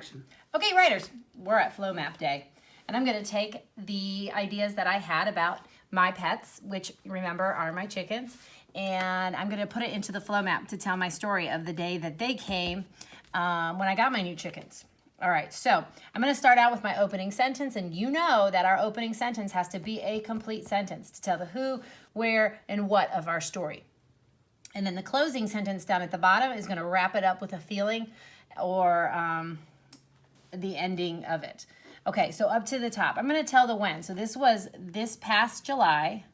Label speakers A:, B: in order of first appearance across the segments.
A: connection.
B: Okay, writers, we're at Flow Map Day, and I'm going to take the ideas that I had about my pets, which remember are my chickens, and I'm going to put it into the Flow Map to tell my story of the day that they came when I got my new chickens. All right, so I'm going to start out with my opening sentence, and you know that our opening sentence has to be a complete sentence to tell the who, where, and what of our story. And then the closing sentence down at the bottom is going to wrap it up with a feeling or the ending of it. Okay, so up to the top, I'm going to tell the when. So this was this past July.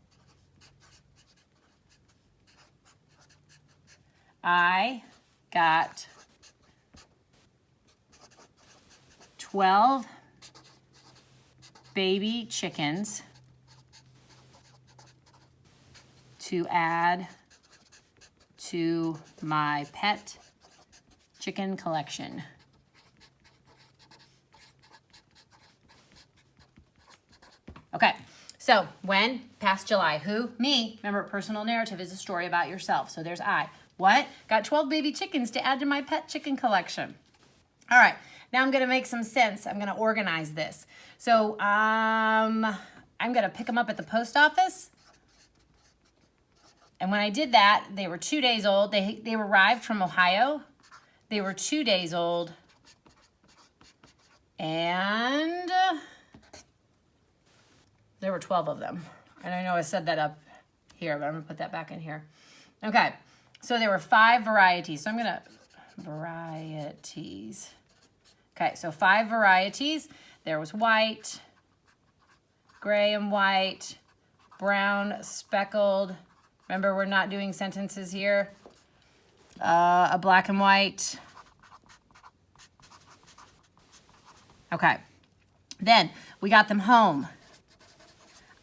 B: I got 12 baby chickens to add to my pet chicken collection. Okay, so when? Past July. Who? Me. Remember, personal narrative is a story about yourself. So there's I. What? Got 12 baby chickens to add to my pet chicken collection. All right, now I'm going to make some sense. I'm going to organize this. So I'm going to pick them up at the post office. And when I did that, they were 2 days old. They arrived from Ohio. They were 2 days old. And there were 12 of them. And I know I said that up here, but I'm going to put that back in here. Okay, so there were 5 varieties. So I'm going to, varieties. Okay, so 5 varieties. There was white, gray and white, brown, speckled. Remember, we're not doing sentences here. A black and white. Okay, then we got them home.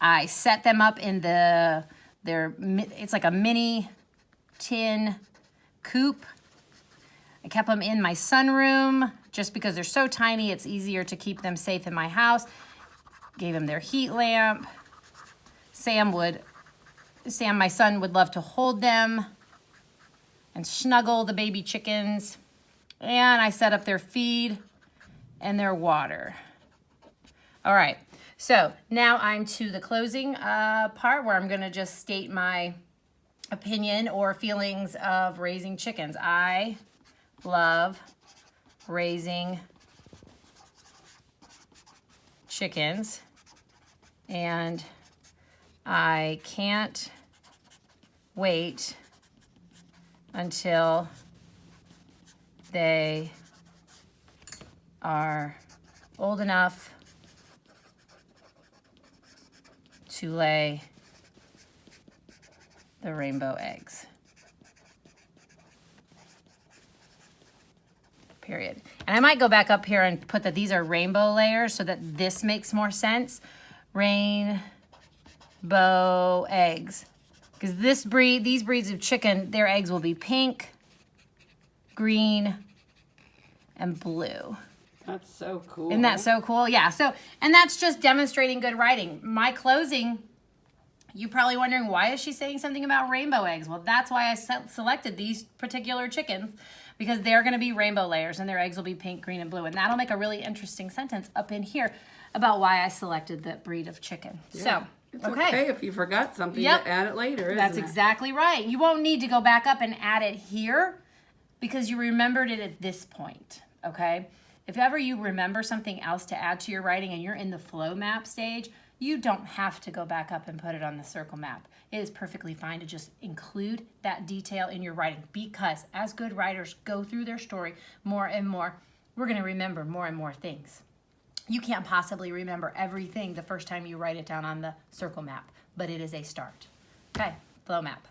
B: I set them up in it's like a mini tin coop. I kept them in my sunroom just because they're so tiny, it's easier to keep them safe in my house. Gave them their heat lamp. Sam, my son, would love to hold them and snuggle the baby chickens. And I set up their feed and their water. All right. So now I'm to the closing part where I'm going to just state my opinion or feelings of raising chickens. I love raising chickens, and I can't wait until they are old enough to lay the rainbow eggs. Period. And I might go back up here and put that these are rainbow layers so that this makes more sense. Rainbow eggs. Because these breeds of chicken, their eggs will be pink, green, and blue.
A: That's so cool.
B: Isn't that so cool? Yeah. So, and that's just demonstrating good writing. My closing, you're probably wondering, why is she saying something about rainbow eggs? Well, that's why I selected these particular chickens, because they're going to be rainbow layers and their eggs will be pink, green, and blue. And that'll make a really interesting sentence up in here about why I selected that breed of chicken.
A: Yeah.
B: So,
A: it's okay if you forgot something to add it later, isn't
B: That's
A: it?
B: exactly right. You won't need to go back up and add it here because you remembered it at this point, okay? If ever you remember something else to add to your writing and you're in the flow map stage, you don't have to go back up and put it on the circle map. It is perfectly fine to just include that detail in your writing, because as good writers go through their story more and more, we're going to remember more and more things. You can't possibly remember everything the first time you write it down on the circle map, but it is a start. Okay, flow map.